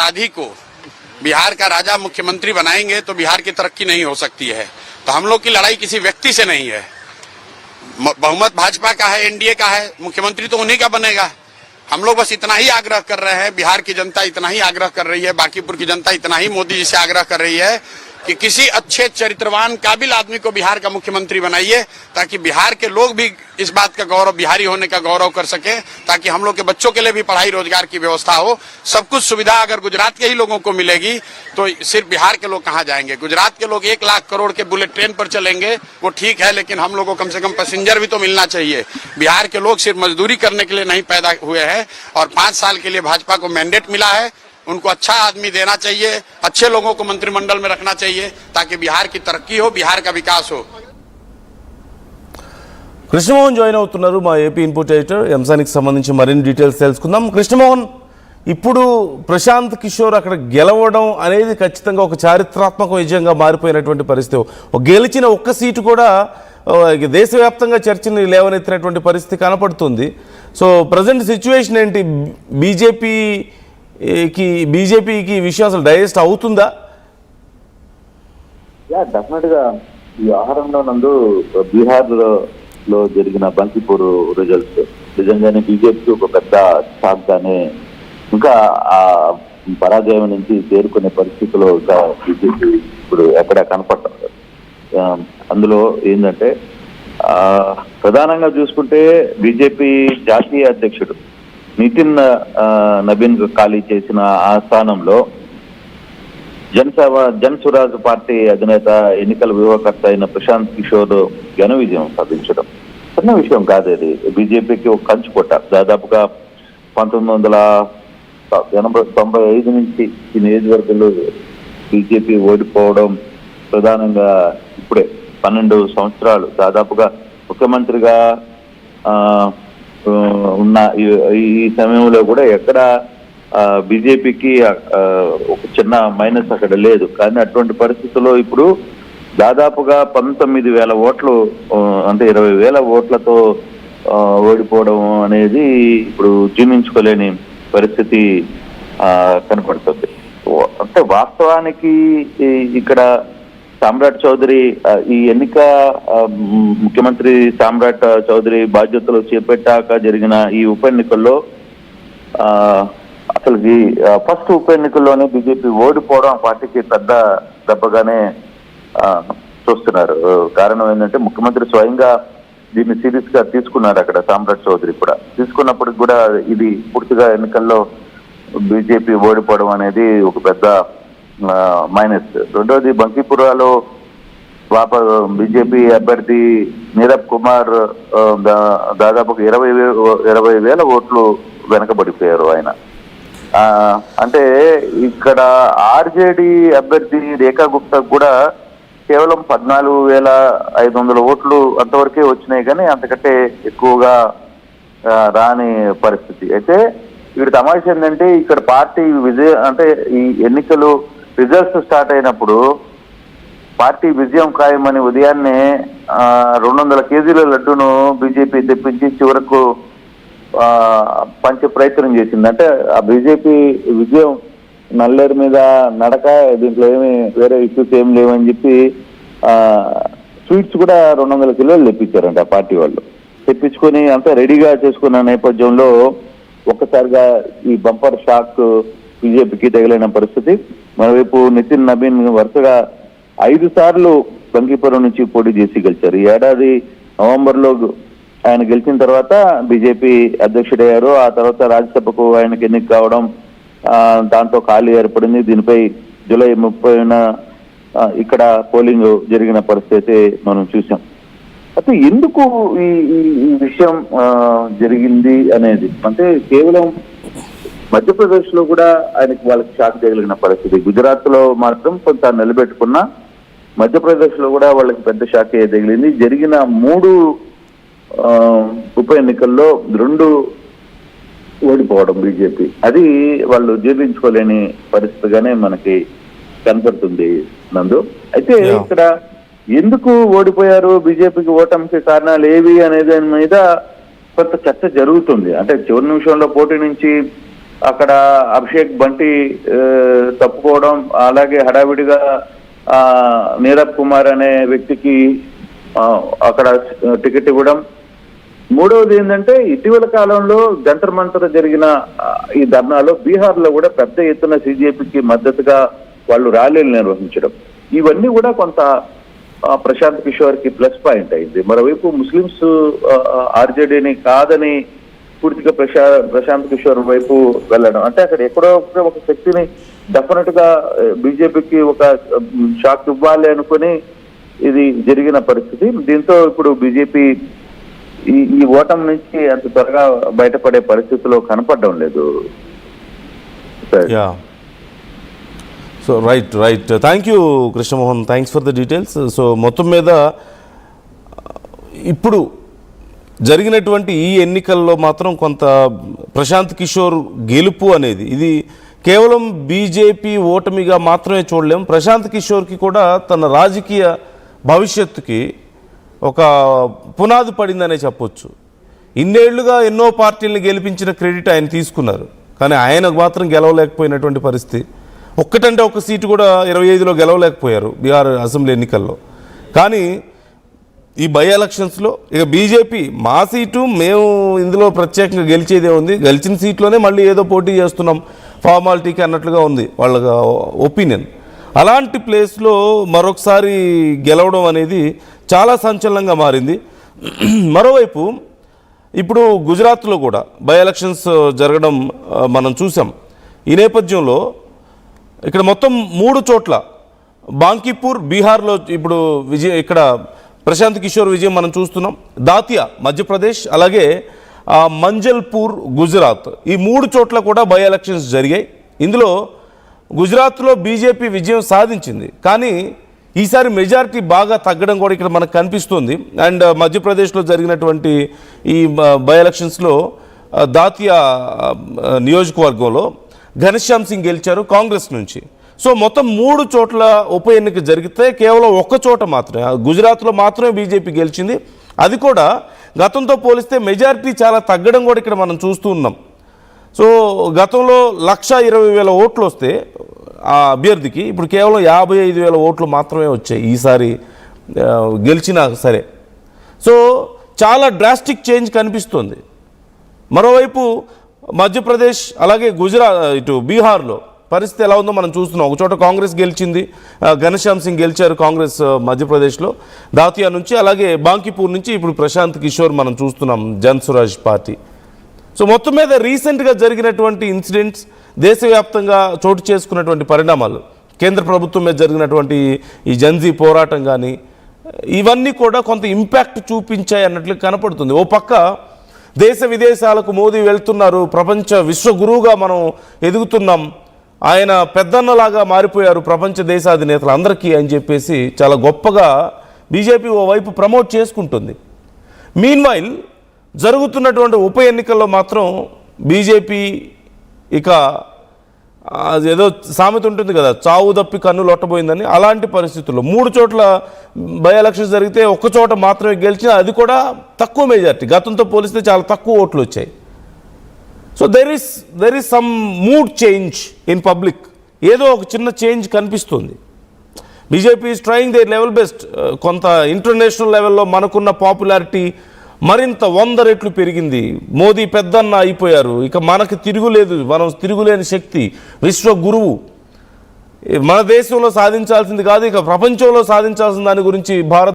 अपराधी को बिहार का राजा मुख्यमंत्री बनाएंगे तो बिहार की तरक्की नहीं हो सकती है। तो हम लोग की लड़ाई किसी व्यक्ति से नहीं है, बहुमत भाजपा का है, एनडीए का है, मुख्यमंत्री तो उन्हीं का बनेगा। हम लोग बस इतना ही आग्रह कर रहे हैं, बिहार की जनता इतना ही आग्रह कर रही है, बांकीपुर की जनता इतना ही मोदी जी से आग्रह कर रही है कि किसी अच्छे चरित्रवान काबिल आदमी को बिहार का मुख्यमंत्री बनाइए, ताकि बिहार के लोग भी इस बात का गौरव, बिहारी होने का गौरव कर सके, ताकि हम लोग के बच्चों के लिए भी पढ़ाई रोजगार की व्यवस्था हो। सब कुछ सुविधा अगर गुजरात के ही लोगों को मिलेगी तो सिर्फ बिहार के लोग कहाँ जाएंगे। गुजरात के लोग 1 लाख करोड़ के बुलेट ट्रेन पर चलेंगे, वो ठीक है, लेकिन हम लोग को कम से कम पैसेंजर भी तो मिलना चाहिए। बिहार के लोग सिर्फ मजदूरी करने के लिए नहीं पैदा हुए हैं, और 5 साल के लिए भाजपा को मैंडेट मिला है। उनको अच्छा आदमी देना चाहिए, अच्छे लोगों को मंत्रिमंडल में रखना चाहिए, ताकि बिहार की तरक्की हो, बिहार का विकास हो। కృష్ణమోహన్ జాయిన్ అవుతున్నారు మా ఏపీ ఇన్పుట్ ఎడిటర్. ఈ అంశానికి సంబంధించి మరిన్ని డీటెయిల్స్ తెలుసుకుందాం. కృష్ణమోహన్, ఇప్పుడు ప్రశాంత్ కిషోర్ అక్కడ గెలవడం అనేది ఖచ్చితంగా ఒక చారిత్రాత్మక విజయంగా మారిపోయినటువంటి పరిస్థితి. గెలిచిన ఒక్క సీటు కూడా దేశవ్యాప్తంగా చర్చని లేవనెత్తినటువంటి పరిస్థితి కనపడుతుంది. సో ప్రజెంట్ సిచ్యువేషన్ ఏంటి? బీజేపీకి విషయం అసలు డైజెస్ట్ అవుతుందా? డెఫినెట్ గా ఈ ఆహారంలో నందు బీహార్ లో జరిగిన బంకిపూర్ రిజల్ట్స్ నిజంగానే బీజేపీకి ఒక పెద్ద షాక్ గానే, ఇంకా ఆ పరాజయం నుంచి తేరుకునే పరిస్థితిలో ఇంకా బీజేపీ ఇప్పుడు ఎక్కడ కనపడుతుంది. అందులో ఏంటంటే ప్రధానంగా చూసుకుంటే బీజేపీ జాతీయ అధ్యక్షుడు నితిన్ నబీన్ ఖాళీ చేసిన ఆ స్థానంలో జన్ స్వరాజ్ పార్టీ అధినేత, ఎన్నికల వ్యూహకర్త అయిన ప్రశాంత్ కిషోర్ ఘన విజయం సాధించడం చిన్న విషయం కాదు. అది బీజేపీకి ఒక కంచుకొట్ట. దాదాపుగా 1995 నుంచి ఈ నియోజకవర్గంలో బీజేపీ ఓడిపోవడం ప్రధానంగా ఇప్పుడే 12 సంవత్సరాలు దాదాపుగా ముఖ్యమంత్రిగా ఉన్న ఈ సమయంలో కూడా ఎక్కడ బీజేపీకి ఒక చిన్న మైనస్ అక్కడ లేదు. కానీ అటువంటి పరిస్థితుల్లో ఇప్పుడు దాదాపుగా 19,000 ఓట్లు, అంటే 20,000 ఓట్లతో ఓడిపోవడం అనేది ఇప్పుడు జీర్ణించుకోలేని పరిస్థితి కనపడుతుంది. అంటే వాస్తవానికి ఇక్కడ సామ్రాట్ చౌదరి ఈ ఎన్నిక ముఖ్యమంత్రి సామ్రాట్ చౌదరి బాధ్యతలు చేపట్టాక జరిగిన ఈ ఉప ఎన్నికల్లో అసలు ఈ ఫస్ట్ ఉప ఎన్నికల్లోనే బీజేపీ ఓడిపోవడం ఆ పార్టీకి పెద్ద దెబ్బగానే చూస్తున్నారు. కారణం ఏంటంటే ముఖ్యమంత్రి స్వయంగా దీన్ని సీరియస్ గా తీసుకున్నారు. అక్కడ సామ్రాట్ చౌదరి కూడా తీసుకున్నప్పటికి కూడా ఇది పూర్తిగా ఎన్నికల్లో బీజేపీ ఓడిపోవడం అనేది ఒక పెద్ద మైనస్. రెండోది బంకిపురాలో బీజేపీ అభ్యర్థి నీరబ్ కుమార్ దాదాపు 20,000 ఓట్లు వెనకబడిపోయారు ఆయన. అంటే ఇక్కడ ఆర్జేడీ అభ్యర్థి రేఖా గుప్తా కూడా కేవలం 14,500 ఓట్లు అంతవరకే వచ్చినాయి, కానీ అంతకంటే ఎక్కువగా రాని పరిస్థితి. అయితే ఇక్కడ తమాషా ఏంటంటే ఇక్కడ పార్టీ అంటే ఈ ఎన్నికలు రిజల్ట్స్ స్టార్ట్ అయినప్పుడు పార్టీ విజయం ఖాయమని ఉదయాన్నే 200 కేజీల లడ్డూను బీజేపీ తెప్పించి చివరకు పంచే ప్రయత్నం చేసింది. అంటే ఆ బీజేపీ విజయం నల్లేరు మీద నడక, దీంట్లో ఏమి వేరే ఇష్యూస్ ఏం లేవని చెప్పి స్వీట్స్ కూడా 200 కిలోలు తెప్పించారంట ఆ పార్టీ వాళ్ళు. తెప్పించుకొని అంతా రెడీగా చేసుకున్న నేపథ్యంలో ఒక్కసారిగా ఈ బంపర్ షాక్ బీజేపీకి తగిలిన పరిస్థితి. మరోవైపు నితిన్ నబీన్ వరుసగా 5 సార్లు బంకిపురం నుంచి పోటీ చేసి గెలిచారు. ఈ ఏడాది నవంబర్లో ఆయన గెలిచిన తర్వాత బీజేపీ అధ్యక్షుడయ్యారు. ఆ తర్వాత రాజ్యసభకు ఆయనకు ఎన్నిక కావడం, దాంతో ఖాళీ ఏర్పడింది. దీనిపై జూలై 30న ఇక్కడ పోలింగ్ జరిగిన పరిస్థితి మనం చూసాం. అయితే ఎందుకు ఈ విషయం జరిగింది అనేది అంటే కేవలం మధ్యప్రదేశ్ లో కూడా వాళ్ళకి షాక్ తగిలిన పరిస్థితి. గుజరాత్ లో మాత్రం కొంత నిలబెట్టుకున్న, మధ్యప్రదేశ్ లో కూడా వాళ్ళకి పెద్ద షాక్ తగిలింది. జరిగిన 3 ఉప ఎన్నికల్లో 2 ఓడిపోవడం బీజేపీ, అది వాళ్ళు జీర్ణించుకోలేని పరిస్థితిగానే మనకి కనపడుతుంది నందు. అయితే ఇక్కడ ఎందుకు ఓడిపోయారు, బీజేపీకి ఓటమికి కారణాలు ఏవి అనే దాని మీద కొంత చర్చ జరుగుతుంది. అంటే చివరి నిమిషంలో పోటీ నుంచి అక్కడ అభిషేక్ బంటి తప్పుకోవడం, అలాగే హడావిడిగా నీరబ్ కుమార్ అనే వ్యక్తికి అక్కడ టికెట్ ఇవ్వడం. మూడవది ఏంటంటే ఇటీవల కాలంలో జంతర్ మంతర్ జరిగిన ఈ ధర్నాలో బీహార్ లో కూడా పెద్ద ఎత్తున సిజేపీకి మద్దతుగా వాళ్ళు ర్యాలీలు నిర్వహించడం, ఇవన్నీ కూడా కొంత ప్రశాంత్ కిషోర్ కి ప్లస్ పాయింట్ అయింది. మరోవైపు ముస్లింస్ ఆర్జేడీని కాదని పూర్తిగా ప్రశాంత్ కిషోర్ వైపు వెళ్ళడం అంటే అక్కడ ఎక్కడో ఒక శక్తిని డెఫినెట్ గా బీజేపీకి ఒక షాక్ ఇవ్వాలి అనుకుని ఇది జరిగిన పరిస్థితి. దీంతో ఇప్పుడు బీజేపీ ఈ ఓటమి నుంచి అంత త్వరగా బయటపడే పరిస్థితిలో కనపడడం లేదు. So right thank you Krishnamohan, thanks for the details. So మొత్తం మీద ఇప్పుడు జరిగినటువంటి ఈ ఎన్నికల్లో మాత్రం కొంత ప్రశాంత్ కిషోర్ గెలుపు అనేది ఇది కేవలం బీజేపీ ఓటమిగా మాత్రమే చూడలేం. ప్రశాంత్ కిషోర్కి కూడా తన రాజకీయ భవిష్యత్తుకి ఒక పునాది పడిందనే చెప్పొచ్చు. ఇన్నేళ్లుగా ఎన్నో పార్టీలను గెలిపించిన క్రెడిట్ ఆయన తీసుకున్నారు, కానీ ఆయనకు మాత్రం గెలవలేకపోయినటువంటి పరిస్థితి. ఒక్కటంటే ఒక సీటు కూడా 25లో గెలవలేకపోయారు బీహార్ అసెంబ్లీ ఎన్నికల్లో. కానీ ఈ బై ఎలక్షన్స్లో ఇక బీజేపీ మా సీటు మేము ఇందులో ప్రత్యేకంగా గెలిచేదే ఉంది, గెలిచిన సీట్లోనే మళ్ళీ ఏదో పోటీ చేస్తున్నాం ఫార్మాలిటీకి అన్నట్లుగా ఉంది వాళ్ళ ఒపీనియన్. అలాంటి ప్లేస్లో మరొకసారి గెలవడం అనేది చాలా సంచలనంగా మారింది. మరోవైపు ఇప్పుడు గుజరాత్లో కూడా బై ఎలక్షన్స్ జరగడం మనం చూసాం. ఈ నేపథ్యంలో ఇక్కడ మొత్తం 3 చోట్ల బాంకీపూర్ బీహార్లో ఇప్పుడు ఇక్కడ ప్రశాంత్ కిషోర్ విజయం మనం చూస్తున్నాం. దాతియా మధ్యప్రదేశ్, అలాగే మంజల్పూర్ గుజరాత్, ఈ 3 చోట్ల కూడా బై ఎలక్షన్స్ జరిగాయి. ఇందులో గుజరాత్లో బీజేపీ విజయం సాధించింది, కానీ ఈసారి మెజారిటీ బాగా తగ్గడం కూడా ఇక్కడ మనకు కనిపిస్తుంది. అండ్ మధ్యప్రదేశ్లో జరిగినటువంటి ఈ బై ఎలక్షన్స్లో దాతియా నియోజకవర్గంలో ఘనశ్యామ్ సింగ్ గెలిచారు కాంగ్రెస్ నుంచి. సో మొత్తం 3 చోట్ల ఉప ఎన్నిక జరిగితే కేవలం 1 చోట మాత్రమే గుజరాత్లో మాత్రమే బీజేపీ గెలిచింది. అది కూడా గతంతో పోలిస్తే మెజారిటీ చాలా తగ్గడం కూడా ఇక్కడ మనం చూస్తూ ఉన్నాం. సో గతంలో 1,20,000 ఓట్లు వస్తే ఆ అభ్యర్థికి ఇప్పుడు కేవలం 55,000 ఓట్లు మాత్రమే వచ్చాయి ఈసారి గెలిచినా సరే. సో చాలా డ్రాస్టిక్ చేంజ్ కనిపిస్తుంది. మరోవైపు మధ్యప్రదేశ్ అలాగే ఇటు బీహార్లో పరిస్థితి ఎలా ఉందో మనం చూస్తున్నాం. ఒక చోట కాంగ్రెస్ గెలిచింది, ఘనశ్యామ్ సింగ్ గెలిచారు కాంగ్రెస్ మధ్యప్రదేశ్లో దాతియా నుంచి, అలాగే బాంకీపూర్ నుంచి ఇప్పుడు ప్రశాంత్ కిషోర్ మనం చూస్తున్నాం జన్స్వరాజ్ పార్టీ. సో మొత్తం మీద రీసెంట్గా జరిగినటువంటి ఇన్సిడెంట్స్, దేశవ్యాప్తంగా చోటు చేసుకున్నటువంటి పరిణామాలు, కేంద్ర ప్రభుత్వం మీద జరిగినటువంటి ఈ జన్జీ పోరాటం కానీ ఇవన్నీ కూడా కొంత ఇంపాక్ట్ చూపించాయి అన్నట్లు కనపడుతుంది. ఓ పక్క దేశ విదేశాలకు మోదీ వెళ్తున్నారు, ప్రపంచ విశ్వగురువుగా మనం ఎదుగుతున్నాం, ఆయన పెద్దన్నలాగా మారిపోయారు ప్రపంచ దేశాధినేతలు అందరికీ అని చెప్పేసి చాలా గొప్పగా బీజేపీ ఓవైపు ప్రమోట్ చేసుకుంటుంది. మీన్వైల్ జరుగుతున్నటువంటి ఉప ఎన్నికల్లో మాత్రం బీజేపీ ఇక ఏదో సామెత ఉంటుంది కదా, చావు తప్పి కన్ను లొట్టబోయిందని, అలాంటి పరిస్థితుల్లో 3 చోట్ల బై ఎలక్షన్స్ జరిగితే 1 చోట మాత్రమే గెలిచిన, అది కూడా తక్కువ మెజార్టీ, గతంతో పోలిస్తే చాలా తక్కువ ఓట్లు వచ్చాయి. So there is some mood change in public, ఏదో ఒక చిన్న చేంజ్ కనిపిస్తుంది. BJP is trying their level best. కొంత ఇంటర్నేషనల్ లెవెల్లో మనకున్న పాపులారిటీ మరింత 100 రెట్లు పెరిగింది, మోదీ పెద్దన్న అయిపోయారు, ఇక మనకు తిరుగులేదు, మనం తిరుగులేని శక్తి, విశ్వ గురువు, మన దేశంలో సాధించాల్సింది కాదు ఇక ప్రపంచంలో సాధించాల్సిన దాని గురించి భారత్